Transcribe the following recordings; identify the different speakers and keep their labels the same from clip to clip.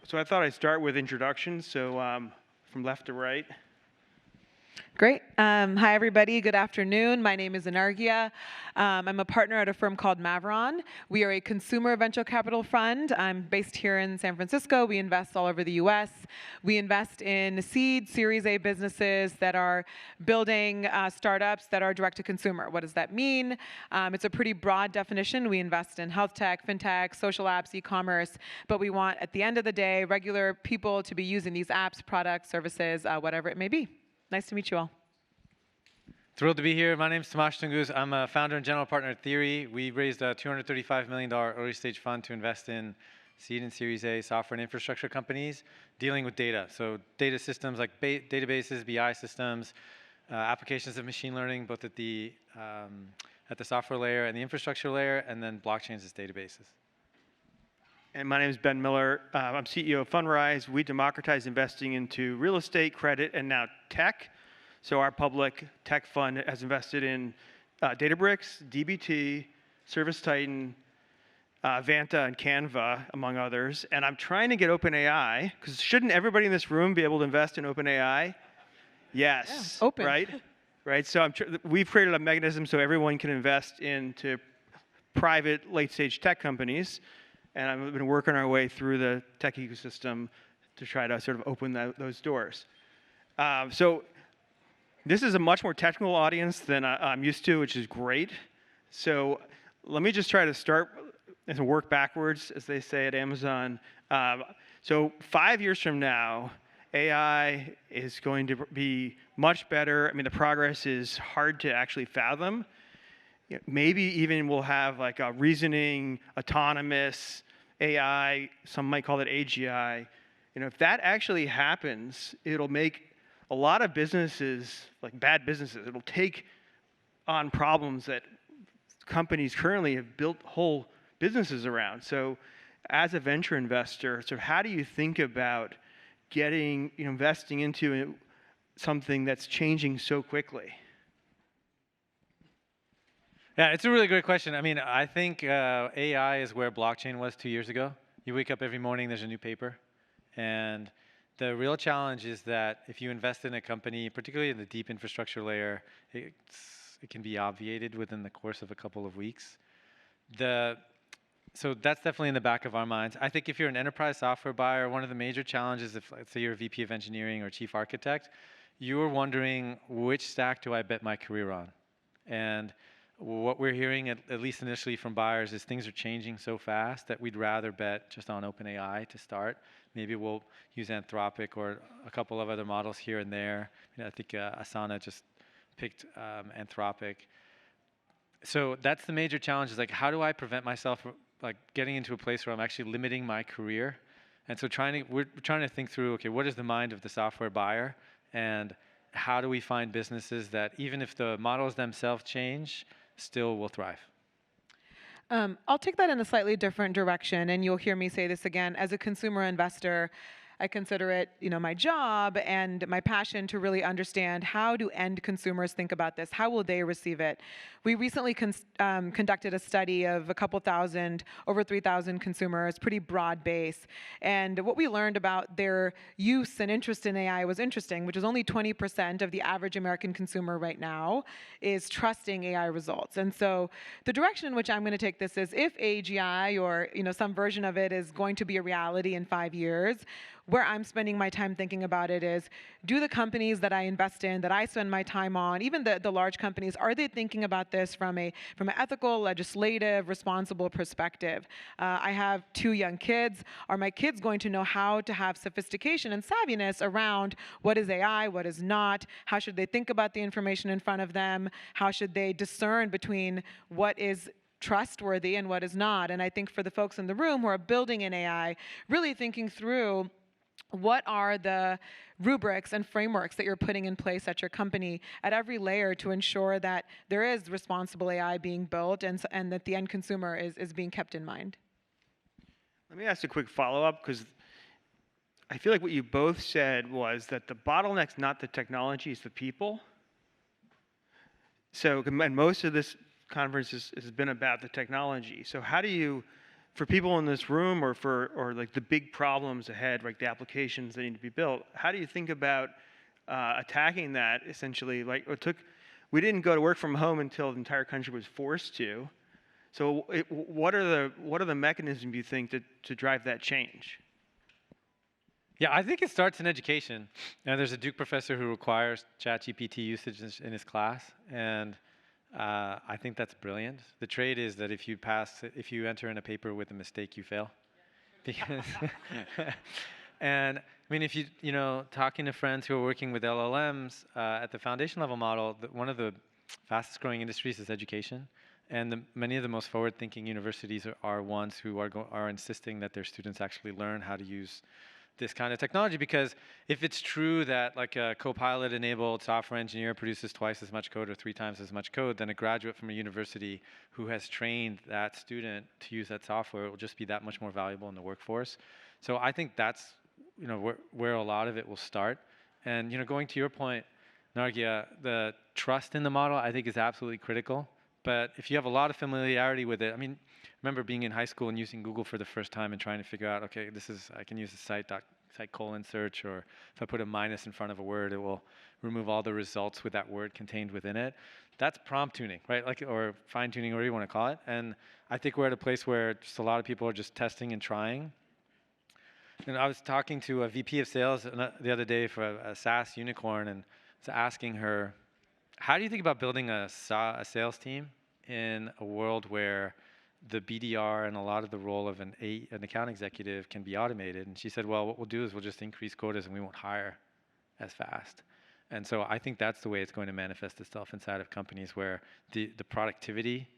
Speaker 1: So I thought I'd start with introductions, so from left to right.
Speaker 2: Great. Hi, everybody. Good afternoon. My name is Anargia. I'm a partner at a firm called Maveron. We are a consumer venture capital fund. I'm based here in San Francisco. We invest all over the U.S. We invest in seed, Series A businesses that are building startups that are direct to consumer. What does that mean? It's a pretty broad definition. We invest in health tech, fintech, social apps, e-commerce, but we want, at the end of the day, regular people to be using these apps, products, services, whatever it may be. Nice to meet you all.
Speaker 3: Thrilled to be here. My name is Tomasz Tungus. I'm a founder and general partner at Theory. We raised a $235 million early stage fund to invest in seed and Series A software and infrastructure companies dealing with data. So data systems like databases, BI systems, applications of machine learning, both at the software layer and the infrastructure layer, and then blockchains as databases.
Speaker 1: And my name is Ben Miller. I'm CEO of Fundrise. We democratize investing into real estate, credit, and now tech. So our public tech fund has invested in Databricks, DBT, ServiceTitan, Vanta, and Canva, among others. And I'm trying to get OpenAI, because shouldn't everybody in this room be able to invest in OpenAI? Yes.
Speaker 2: Yeah, open.
Speaker 1: Right. So we've created a mechanism so everyone can invest into private late-stage tech companies. And I've been working our way through the tech ecosystem to try to sort of open those doors. So this is a much more technical audience than I'm used to, which is great. So let me just try to start and work backwards, as they say at Amazon. So 5 years from now, AI is going to be much better. I mean, the progress is hard to actually fathom. Maybe even we'll have like a reasoning, autonomous AI, some might call it AGI. If that actually happens, it'll make a lot of businesses, like bad businesses, it'll take on problems that companies currently have built whole businesses around. So as a venture investor, sort of how do you think about investing into something that's changing so quickly?
Speaker 3: Yeah, it's a really great question. I mean, I think AI is where blockchain was 2 years ago. You wake up every morning, there's a new paper. And the real challenge is that if you invest in a company, particularly in the deep infrastructure layer, it can be obviated within the course of a couple of weeks. So that's definitely in the back of our minds. I think if you're an enterprise software buyer, one of the major challenges, if let's say you're a VP of engineering or chief architect, you're wondering, which stack do I bet my career on? And what we're hearing, at least initially from buyers, is things are changing so fast that we'd rather bet just on OpenAI to start. Maybe we'll use Anthropic or a couple of other models here and there. I think Asana just picked Anthropic. So that's the major challenge, is like, how do I prevent myself from getting into a place where I'm actually limiting my career? And so we're trying to think through, okay, what is the mind of the software buyer? And how do we find businesses that, even if the models themselves change, still will thrive?
Speaker 2: I'll take that in a slightly different direction, and you'll hear me say this again. As a consumer investor, I consider it, my job and my passion to really understand, how do end consumers think about this? How will they receive it? We recently conducted a study of a couple thousand, over 3,000 consumers, pretty broad base. And what we learned about their use and interest in AI was interesting, which is only 20% of the average American consumer right now is trusting AI results. And so the direction in which I'm going to take this is, if AGI or some version of it is going to be a reality in 5 years, where I'm spending my time thinking about it is, do the companies that I invest in, that I spend my time on, even the large companies, are they thinking about this from an ethical, legislative, responsible perspective? I have 2 young kids. Are my kids going to know how to have sophistication and savviness around what is AI, what is not? How should they think about the information in front of them? How should they discern between what is trustworthy and what is not? And I think for the folks in the room who are building in AI, really thinking through, what are the rubrics and frameworks that you're putting in place at your company at every layer to ensure that there is responsible AI being built and that the end consumer is being kept in mind?
Speaker 1: Let me ask a quick follow-up, because I feel like what you both said was that the bottleneck's not the technology, it's the people. So, and most of this conference has been about the technology. So how do you for people in this room, or like the big problems ahead, like the applications that need to be built, how do you think about attacking that? Essentially, like we didn't go to work from home until the entire country was forced to. So what are the mechanisms you think to drive that change?
Speaker 3: Yeah, I think it starts in education. And there's a Duke professor who requires ChatGPT usage in his class, and I think that's brilliant. The trade is that if you enter in a paper with a mistake, you fail. Because, and I mean, if talking to friends who are working with LLMs at the foundation level model, one of the fastest growing industries is education. And many of the most forward-thinking universities are ones who are insisting that their students actually learn how to use this kind of technology, because if it's true that like a Copilot enabled software engineer produces twice as much code or 3 times as much code, then a graduate from a university who has trained that student to use that software will just be that much more valuable in the workforce. So I think that's where a lot of it will start. And going to your point, Nargia, the trust in the model I think is absolutely critical. But if you have a lot of familiarity with it, I mean, remember being in high school and using Google for the first time and trying to figure out, okay, I can use the site colon search, or if I put a minus in front of a word, it will remove all the results with that word contained within it. That's prompt tuning, right? Like, or fine tuning, whatever you want to call it. And I think we're at a place where just a lot of people are just testing and trying. And I was talking to a VP of sales the other day for a SaaS unicorn, and was asking her, how do you think about building a sales team in a world where the BDR and a lot of the role of an account executive can be automated? And she said, well, what we'll do is we'll just increase quotas and we won't hire as fast. And so I think that's the way it's going to manifest itself inside of companies, where the productivity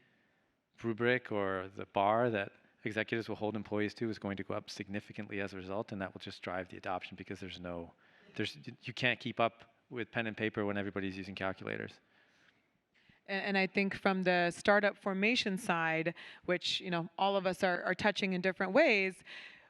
Speaker 3: rubric or the bar that executives will hold employees to is going to go up significantly as a result, and that will just drive the adoption, because you can't keep up with pen and paper when everybody's using calculators.
Speaker 2: And I think from the startup formation side, which all of us are touching in different ways,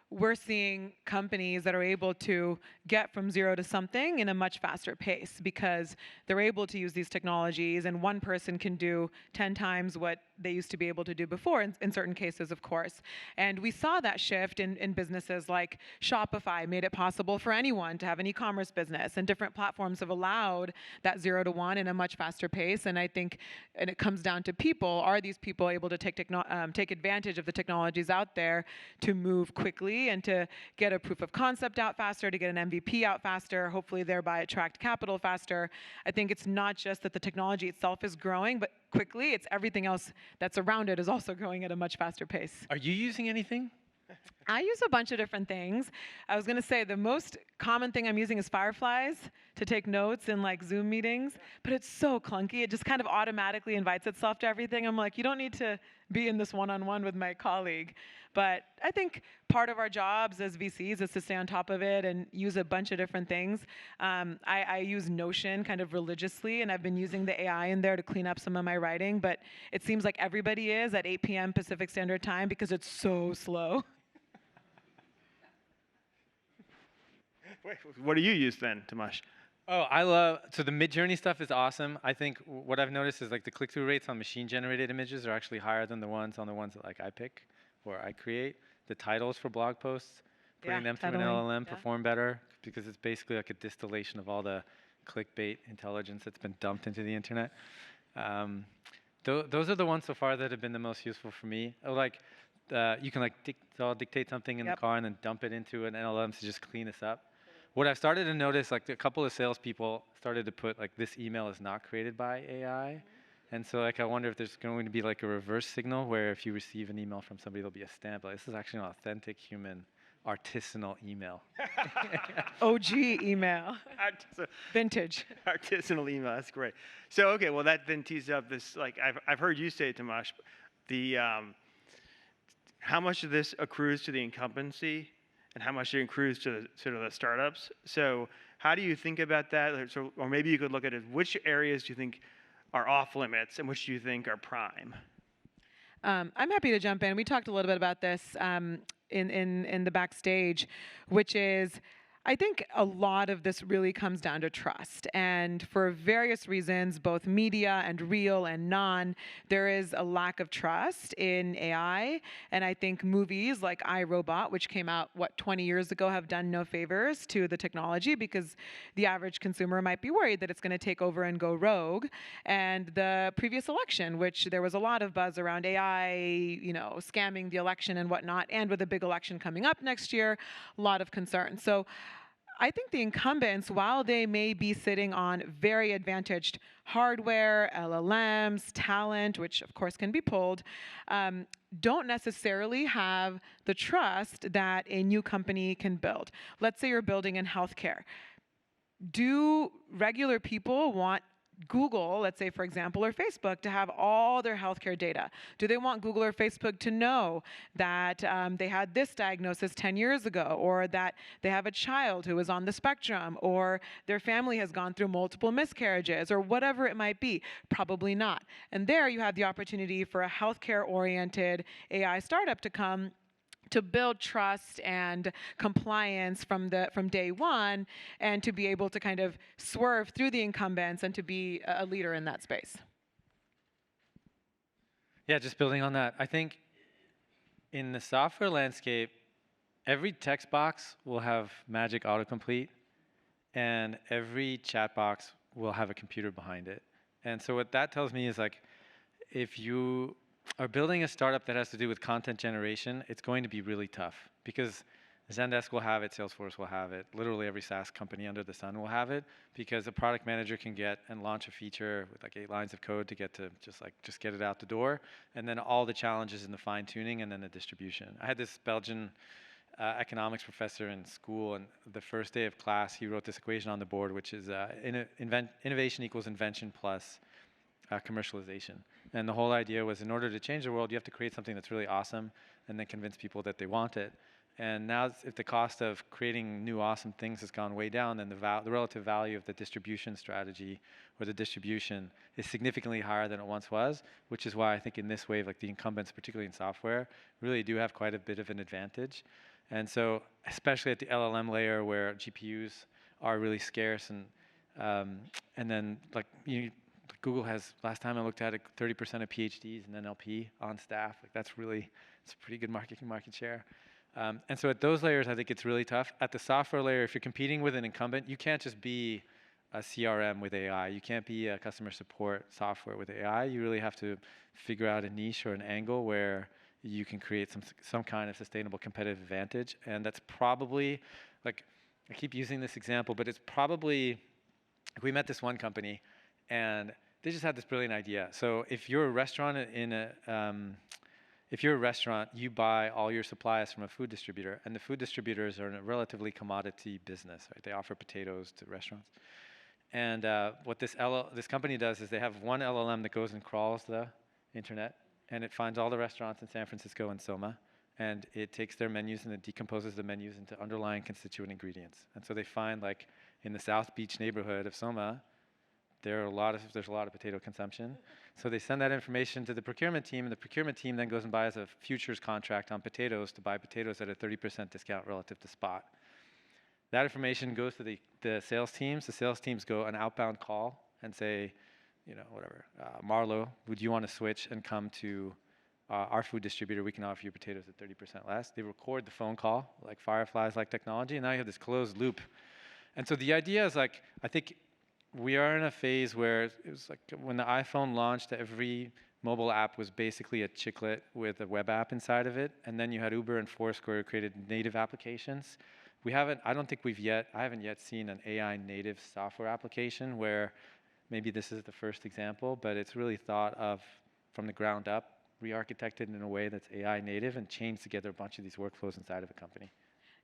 Speaker 2: we're seeing companies that are able to get from zero to something in a much faster pace, because they're able to use these technologies, and one person can do 10 times what they used to be able to do before, in certain cases, of course. And we saw that shift in businesses like Shopify made it possible for anyone to have an e-commerce business, and different platforms have allowed that 0 to 1 in a much faster pace. And I think, and it comes down to people, are these people able to take advantage of the technologies out there to move quickly and to get a proof of concept out faster, to get an MVP out faster, hopefully thereby attract capital faster. I think it's not just that the technology itself is growing, but quickly, it's everything else that's around it is also growing at a much faster pace.
Speaker 3: Are you using anything?
Speaker 2: I use a bunch of different things. I was going to say the most common thing I'm using is Fireflies to take notes in like Zoom meetings, but it's so clunky. It just kind of automatically invites itself to everything. I'm like, you don't need to be in this one-on-one with my colleague. But I think part of our jobs as VCs is to stay on top of it and use a bunch of different things. I use Notion kind of religiously, and I've been using the AI in there to clean up some of my writing, but it seems like everybody is at 8 p.m. Pacific Standard Time because it's so slow.
Speaker 1: Wait, what do you use then, Tomasz?
Speaker 3: Oh, so the Mid-Journey stuff is awesome. I think what I've noticed is like the click-through rates on machine-generated images are actually higher than the ones that like I pick or I create. The titles for blog posts, putting them through an LLM perform better, because it's basically like a distillation of all the clickbait intelligence that's been dumped into the internet. Those are the ones so far that have been the most useful for me. You can dictate something in the car and then dump it into an LLM to just clean this up. What I've started to notice, like a couple of salespeople started to put like, this email is not created by AI. And so like I wonder if there's going to be like a reverse signal where if you receive an email from somebody, there'll be a stamp like, this is actually an authentic human artisanal email.
Speaker 2: OG email. Vintage.
Speaker 1: Artisanal email, that's great. So okay, well that then tees up this, like I've heard you say, Tomasz, how much of this accrues to the incumbency and how much it accrues to sort of the startups. So how do you think about that? So, or maybe you could look at it, which areas do you think are off limits and which do you think are prime?
Speaker 2: I'm happy to jump in. We talked a little bit about this in the backstage, which is I think a lot of this really comes down to trust. And for various reasons, both media and real and non, there is a lack of trust in AI. And I think movies like I, Robot, which came out, 20 years ago, have done no favors to the technology because the average consumer might be worried that it's going to take over and go rogue. And the previous election, which there was a lot of buzz around AI, scamming the election and whatnot, and with a big election coming up next year, a lot of concern. So I think the incumbents, while they may be sitting on very advantaged hardware, LLMs, talent, which of course can be pulled, don't necessarily have the trust that a new company can build. Let's say you're building in healthcare. Do regular people want Google, let's say, for example, or Facebook, to have all their healthcare data? Do they want Google or Facebook to know that they had this diagnosis 10 years ago, or that they have a child who is on the spectrum, or their family has gone through multiple miscarriages, or whatever it might be? Probably not. And there you have the opportunity for a healthcare-oriented AI startup to come to build trust and compliance from day one, and to be able to kind of swerve through the incumbents and to be a leader in that space.
Speaker 3: Yeah, just building on that. I think in the software landscape, every text box will have magic autocomplete, and every chat box will have a computer behind it. And so what that tells me is, like, if you are building a startup that has to do with content generation, it's going to be really tough, because Zendesk will have it, Salesforce will have it, literally every SaaS company under the sun will have it, because a product manager can get and launch a feature with like 8 lines of code to get to just get it out the door, and then all the challenges in the fine tuning and then the distribution. I had this Belgian economics professor in school, and the first day of class he wrote this equation on the board, which is innovation equals invention plus commercialization. And the whole idea was, in order to change the world, you have to create something that's really awesome and then convince people that they want it. And now, if the cost of creating new awesome things has gone way down, then the relative value of the distribution strategy or the distribution is significantly higher than it once was, which is why I think in this wave, like, the incumbents, particularly in software, really do have quite a bit of an advantage. And so, especially at the LLM layer, where GPUs are really scarce, and then, like, Google has, last time I looked at it, 30% of PhDs and NLP on staff. Like, it's a pretty good market share. And so at those layers, I think it's really tough. At the software layer, if you're competing with an incumbent, you can't just be a CRM with AI. You can't be a customer support software with AI. You really have to figure out a niche or an angle where you can create some kind of sustainable competitive advantage. And that's probably, like, I keep using this example, but it's probably, we met this one company, and they just had this brilliant idea. So if you're a restaurant you buy all your supplies from a food distributor, and the food distributors are in a relatively commodity business, right? They offer potatoes to restaurants. And what this company does is they have one LLM that goes and crawls the internet, and it finds all the restaurants in San Francisco and Soma, and it takes their menus and it decomposes the menus into underlying constituent ingredients. And so they find, like, in the South Beach neighborhood of Soma, there's a lot of potato consumption. So they send that information to the procurement team, and the procurement team then goes and buys a futures contract on potatoes to buy potatoes at a 30% discount relative to spot. That information goes to the sales teams. The sales teams go an outbound call and say, Marlo, would you want to switch and come to our food distributor? We can offer you potatoes at 30% less. They record the phone call, like Fireflies-like technology, and now you have this closed loop. And so the idea is, like, I think we are in a phase where it was like when the iPhone launched, every mobile app was basically a chiclet with a web app inside of it, and then you had Uber and Foursquare who created native applications. I haven't yet seen an AI native software application where maybe this is the first example, but it's really thought of from the ground up, re-architected in a way that's AI native and chains together a bunch of these workflows inside of a company.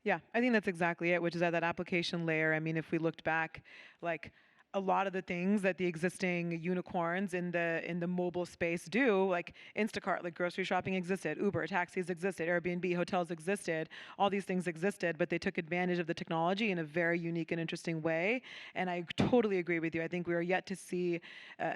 Speaker 2: Yeah, I think that's exactly it, which is at that application layer. I mean, if we looked back, like, a lot of the things that the existing unicorns in the mobile space do, like Instacart, like grocery shopping existed, Uber, taxis existed, Airbnb, hotels existed, all these things existed, but they took advantage of the technology in a very unique and interesting way. And I totally agree with you. I think we are yet to see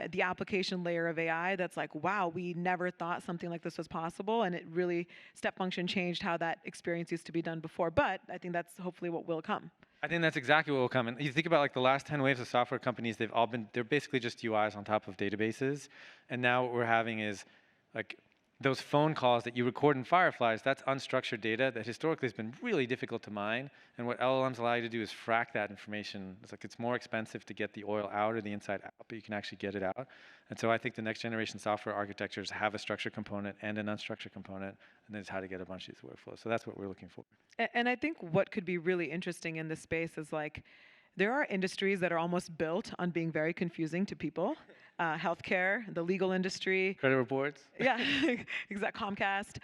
Speaker 2: the application layer of AI that's like, wow, we never thought something like this was possible, and it really step function changed how that experience used to be done before. But I think that's hopefully what will come.
Speaker 3: I think that's exactly what will come. And you think about like the last 10 waves of software companies, they're basically just UIs on top of databases. And now what we're having is like those phone calls that you record in Fireflies, that's unstructured data that historically has been really difficult to mine. And what LLMs allow you to do is frack that information. It's like it's more expensive to get the oil out or the inside out, but you can actually get it out. And so I think the next generation software architectures have a structured component and an unstructured component, and then it's how to get a bunch of these workflows. So that's what we're looking for.
Speaker 2: And I think what could be really interesting in this space is like, there are industries that are almost built on being very confusing to people. Healthcare, the legal industry.
Speaker 3: Credit reports?
Speaker 2: Yeah, exact Comcast.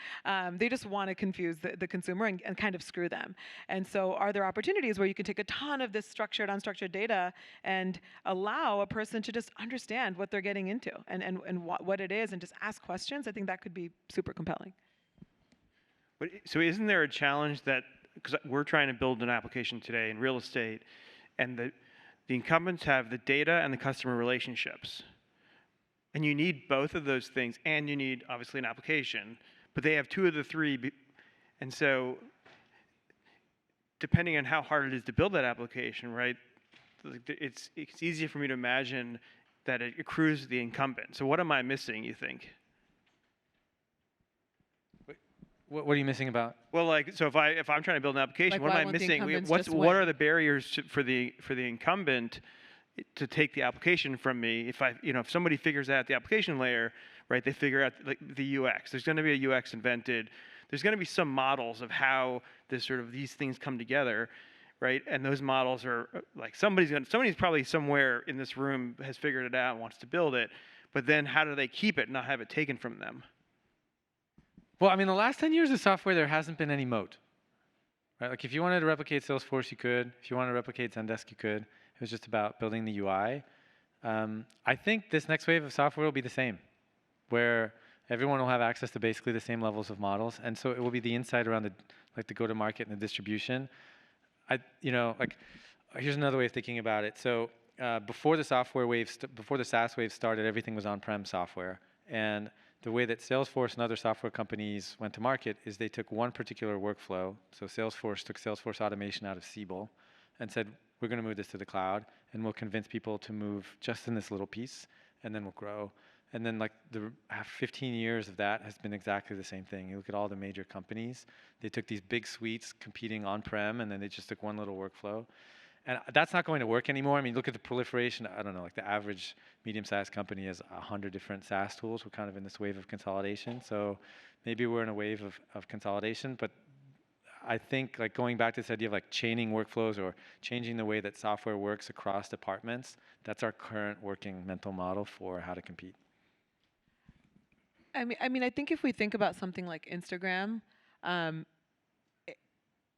Speaker 2: They just want to confuse the consumer and kind of screw them. And so are there opportunities where you can take a ton of this structured, unstructured data and allow a person to just understand what they're getting into and what it is and just ask questions? I think that could be super compelling.
Speaker 1: But, so isn't there a challenge that, because we're trying to build an application today in real estate, and the incumbents have the data and the customer relationships. And you need both of those things, and you need, obviously, an application. But they have two of the three. And so depending on how hard it is to build that application, right, it's easier for me to imagine that it accrues to the incumbent. So what am I missing, you think?
Speaker 3: What are you missing about?
Speaker 1: Well, like, so if I'm trying to build an application,
Speaker 2: Like,
Speaker 1: what
Speaker 2: why
Speaker 1: am I
Speaker 2: won't the
Speaker 1: missing?
Speaker 2: incumbents just
Speaker 1: What
Speaker 2: win?
Speaker 1: are the barriers for the incumbent to take the application from me? If somebody figures out the application layer, right, they figure out like the UX. There's going to be a UX invented. There's going to be some models of how these things come together, right? And those models are like somebody's probably somewhere in this room has figured it out and wants to build it. But then how do they keep it and not have it taken from them?
Speaker 3: Well, I mean, the last 10 years of software, there hasn't been any moat. Right? Like if you wanted to replicate Salesforce, you could. If you wanted to replicate Zendesk, you could. It was just about building the UI. I think this next wave of software will be the same, where everyone will have access to basically the same levels of models, and so it will be the inside around the go-to-market and the distribution. Here's another way of thinking about it. So before the SaaS wave started, everything was on-prem software, and the way that Salesforce and other software companies went to market is they took one particular workflow. So Salesforce took Salesforce automation out of Siebel and said, we're going to move this to the cloud, and we'll convince people to move just in this little piece, and then we'll grow. And then 15 years of that has been exactly the same thing. You look at all the major companies, they took these big suites competing on-prem, and then they just took one little workflow. And that's not going to work anymore. I mean, look at the proliferation. I don't know, like the average medium-sized company has 100 different SaaS tools. We're kind of in this wave of consolidation. So maybe we're in a wave of consolidation. But I think like going back to this idea of like chaining workflows or changing the way that software works across departments, that's our current working mental model for how to compete.
Speaker 2: I mean, I think if we think about something like Instagram,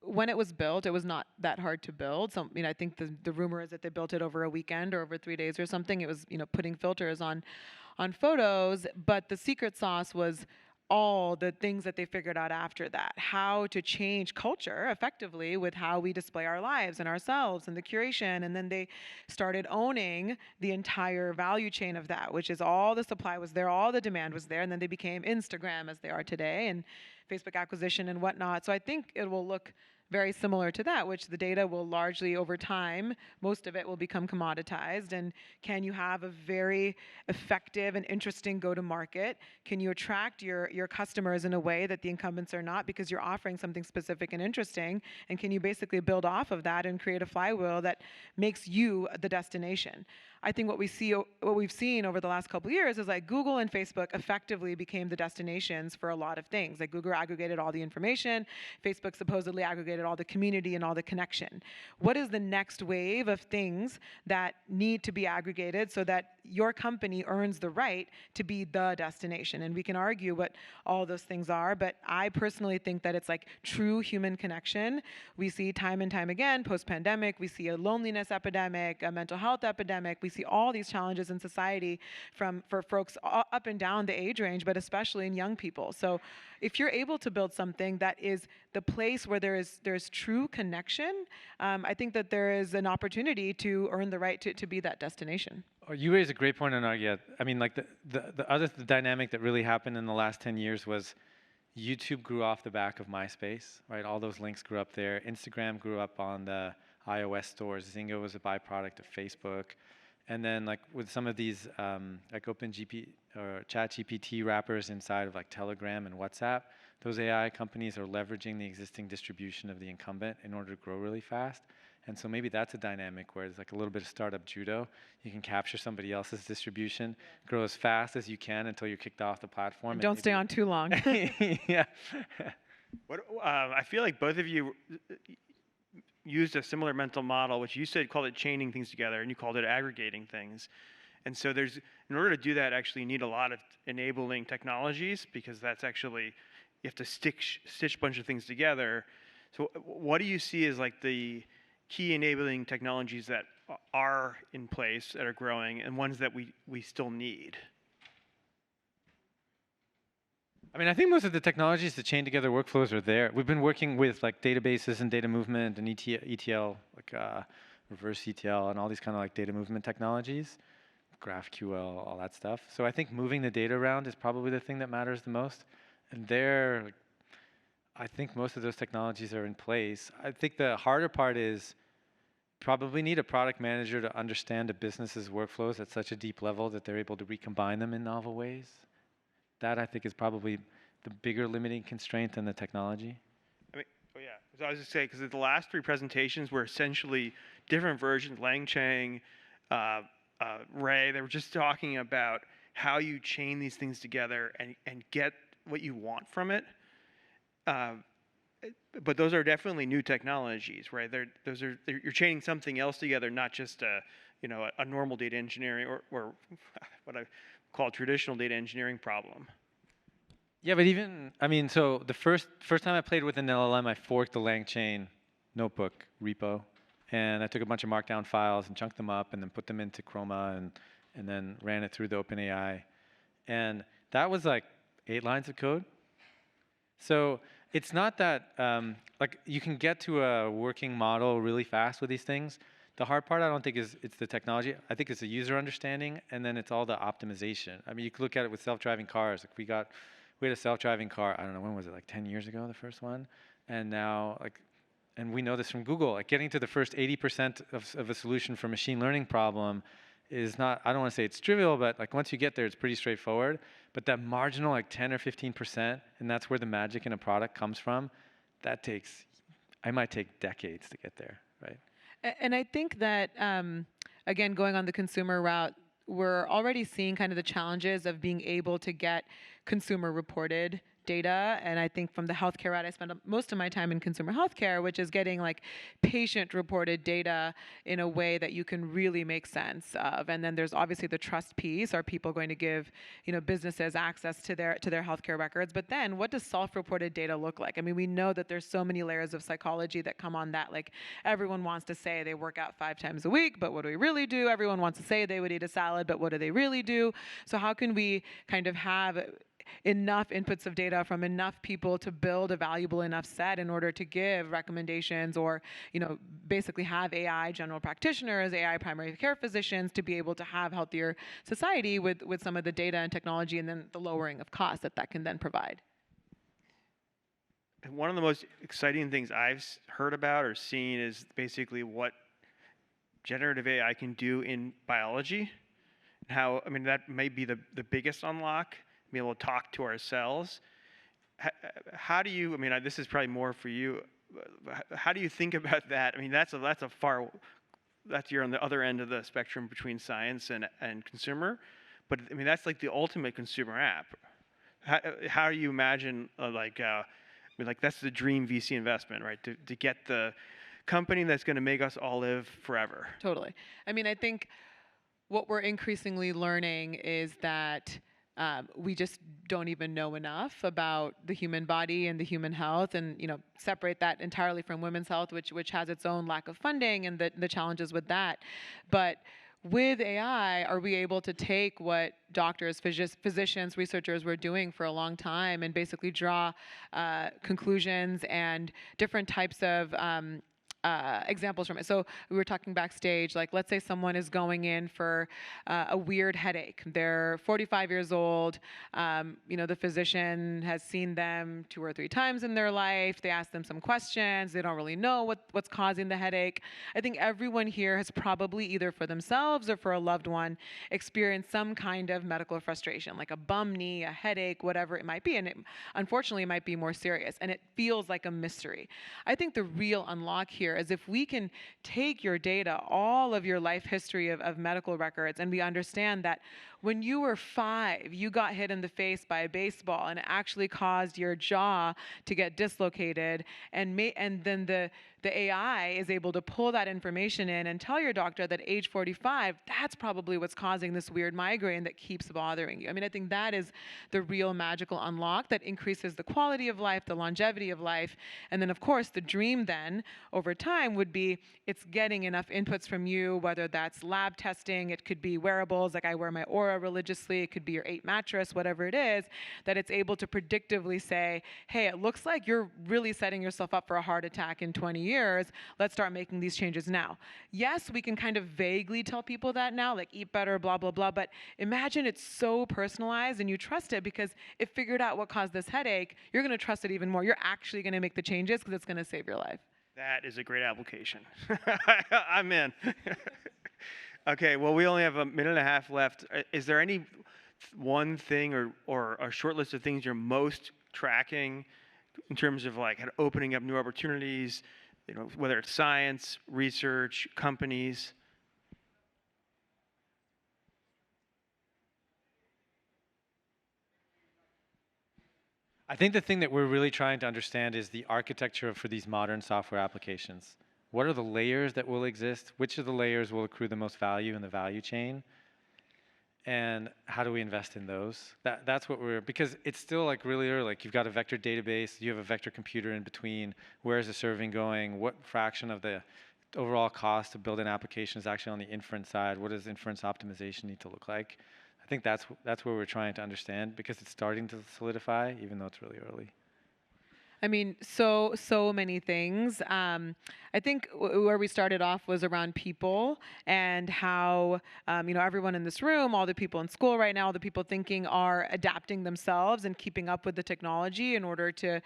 Speaker 2: when it was built, it was not that hard to build. So, I think the rumor is that they built it over a weekend or over 3 days or something. It was, putting filters on photos, but the secret sauce was all the things that they figured out after that, how to change culture effectively with how we display our lives and ourselves and the curation. And then they started owning the entire value chain of that, which is all the supply was there, all the demand was there. And then they became Instagram as they are today, and Facebook acquisition and whatnot. So I think it will look very similar to that, which the data will largely over time, most of it will become commoditized. And can you have a very effective and interesting go-to-market? Can you attract your customers in a way that the incumbents are not, because you're offering something specific and interesting? And can you basically build off of that and create a flywheel that makes you the destination? I think what we've seen over the last couple of years is like Google and Facebook effectively became the destinations for a lot of things. Like Google aggregated all the information, Facebook supposedly aggregated all the community and all the connection. What is the next wave of things that need to be aggregated so that your company earns the right to be the destination? And we can argue what all those things are, but I personally think that it's like true human connection. We see time and time again, post-pandemic, we see a loneliness epidemic, a mental health epidemic. We see all these challenges in society for folks up and down the age range, but especially in young people. So if you're able to build something that is the place where there's true connection, I think that there is an opportunity to earn the right to be that destination.
Speaker 3: You raise a great point on Arya. I mean, like the dynamic that really happened in the last 10 years was YouTube grew off the back of MySpace, right? All those links grew up there. Instagram grew up on the iOS stores. Zynga was a byproduct of Facebook. And then like with some of these like OpenGP or ChatGPT wrappers inside of like Telegram and WhatsApp, those AI companies are leveraging the existing distribution of the incumbent in order to grow really fast. And so maybe that's a dynamic where it's like a little bit of startup judo. You can capture somebody else's distribution, grow as fast as you can until you're kicked off the platform.
Speaker 2: And don't stay on too long.
Speaker 3: Yeah.
Speaker 1: I feel like both of you used a similar mental model, which you said called it chaining things together, and you called it aggregating things. And so in order to do that, actually you need a lot of enabling technologies, because that's actually, you have to stitch a bunch of things together. So what do you see as like the key enabling technologies that are in place, that are growing, and ones that we still need?
Speaker 3: I mean, I think most of the technologies to chain together workflows are there. We've been working with like databases and data movement and ETL, like reverse ETL and all these kind of like data movement technologies, GraphQL, all that stuff. So I think moving the data around is probably the thing that matters the most. And there, like, I think most of those technologies are in place. I think the harder part is probably need a product manager to understand a business's workflows at such a deep level that they're able to recombine them in novel ways. That I think is probably the bigger limiting constraint than the technology.
Speaker 1: I mean, oh yeah. So I was just saying, because the last three presentations were essentially different versions, Langchain, Ray. They were just talking about how you chain these things together and get what you want from it. But those are definitely new technologies, right? You're chaining something else together, not just a normal data engineering or what I call traditional data engineering problem.
Speaker 3: Yeah, but even, I mean, so the first time I played with an LLM, I forked the LangChain notebook repo, and I took a bunch of markdown files and chunked them up and then put them into Chroma and then ran it through the OpenAI. And that was like 8 lines of code. So it's not that, like you can get to a working model really fast with these things. The hard part, I don't think, is it's the technology. I think it's the user understanding, and then it's all the optimization. I mean, you could look at it with self-driving cars. Like we had a self-driving car, I don't know, when was it, like 10 years ago, the first one? And now, like, and we know this from Google, like getting to the first 80% of a solution for a machine learning problem is not, I don't want to say it's trivial, but like once you get there, it's pretty straightforward. But that marginal, like 10 or 15%, and that's where the magic in a product comes from, I might take decades to get there, right?
Speaker 2: And I think that, again, going on the consumer route, we're already seeing kind of the challenges of being able to get consumer reported data. And I think from the healthcare route, I spend most of my time in consumer healthcare, which is getting like patient reported data in a way that you can really make sense of. And then there's obviously the trust piece. Are people going to give, businesses access to their healthcare records? But then what does self-reported data look like? I mean, we know that there's so many layers of psychology that come on that. Like everyone wants to say they work out 5 times a week, but what do we really do? Everyone wants to say they would eat a salad, but what do they really do? So how can we kind of have enough inputs of data from enough people to build a valuable enough set in order to give recommendations, or basically have AI general practitioners, AI primary care physicians to be able to have healthier society with some of the data and technology, and then the lowering of costs that can then provide.
Speaker 1: One of the most exciting things I've heard about or seen is basically what generative AI can do in biology. How, I mean, that may be the biggest unlock, be able to talk to our cells. How do you, I mean, this is probably more for you. How do you think about that? I mean, that's you're on the other end of the spectrum between science and consumer. But I mean, that's like the ultimate consumer app. How do you imagine, that's the dream VC investment, right? To get the company that's going to make us all live forever.
Speaker 2: Totally. I mean, I think what we're increasingly learning is that we just don't even know enough about the human body and the human health, and separate that entirely from women's health, which has its own lack of funding and the challenges with that. But with AI, are we able to take what doctors, physicians, researchers were doing for a long time and basically draw conclusions and different types of examples from it. So we were talking backstage, like let's say someone is going in for a weird headache. They're 45 years old. The physician has seen them 2 or 3 times in their life. They ask them some questions. They don't really know what's causing the headache. I think everyone here has probably either for themselves or for a loved one experienced some kind of medical frustration, like a bum knee, a headache, whatever it might be. And it, unfortunately, it might be more serious. And it feels like a mystery. I think the real unlock here is if we can take your data, all of your life history of medical records, and we understand that when you were 5, you got hit in the face by a baseball and it actually caused your jaw to get dislocated, and then the AI is able to pull that information in and tell your doctor that age 45, that's probably what's causing this weird migraine that keeps bothering you. I mean, I think that is the real magical unlock that increases the quality of life, the longevity of life. And then, of course, the dream then over time would be it's getting enough inputs from you, whether that's lab testing, it could be wearables, like I wear my Aura religiously, it could be your 8 mattress, whatever it is, that it's able to predictively say, hey, it looks like you're really setting yourself up for a heart attack in 20 years. Let's start making these changes now. Yes, we can kind of vaguely tell people that now, like eat better, blah, blah, blah, but imagine it's so personalized and you trust it because it figured out what caused this headache. You're going to trust it even more. You're actually going to make the changes because it's going to save your life.
Speaker 1: That is a great application. I'm in. Okay, well, we only have a minute and a half left. Is there any one thing or a short list of things you're most tracking in terms of like opening up new opportunities, whether it's science, research, companies?
Speaker 3: I think the thing that we're really trying to understand is the architecture for these modern software applications. What are the layers that will exist? Which of the layers will accrue the most value in the value chain? And how do we invest in those? That's what because it's still like really early. Like you've got a vector database, you have a vector computer in between. Where is the serving going? What fraction of the overall cost to build an application is actually on the inference side? What does inference optimization need to look like? I think that's where we're trying to understand because it's starting to solidify, even though it's really early.
Speaker 2: I mean, so many things. I think where we started off was around people and how everyone in this room, all the people in school right now, all the people thinking are adapting themselves and keeping up with the technology in order to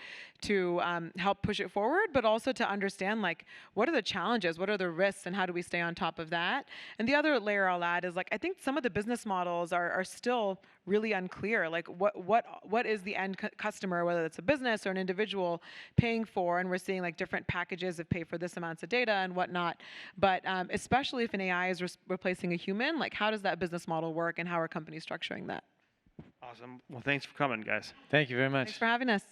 Speaker 2: help push it forward, but also to understand like what are the challenges, what are the risks, and how do we stay on top of that. And the other layer I'll add is like I think some of the business models are still really unclear. Like what is the end customer, whether it's a business or an individual, paying for? And we're seeing like different packages that pay for this amounts of data and whatnot. But especially if an AI is replacing a human, like how does that business model work and how are companies structuring that?
Speaker 1: Awesome. Well, thanks for coming, guys.
Speaker 3: Thank you very much.
Speaker 2: Thanks for having us.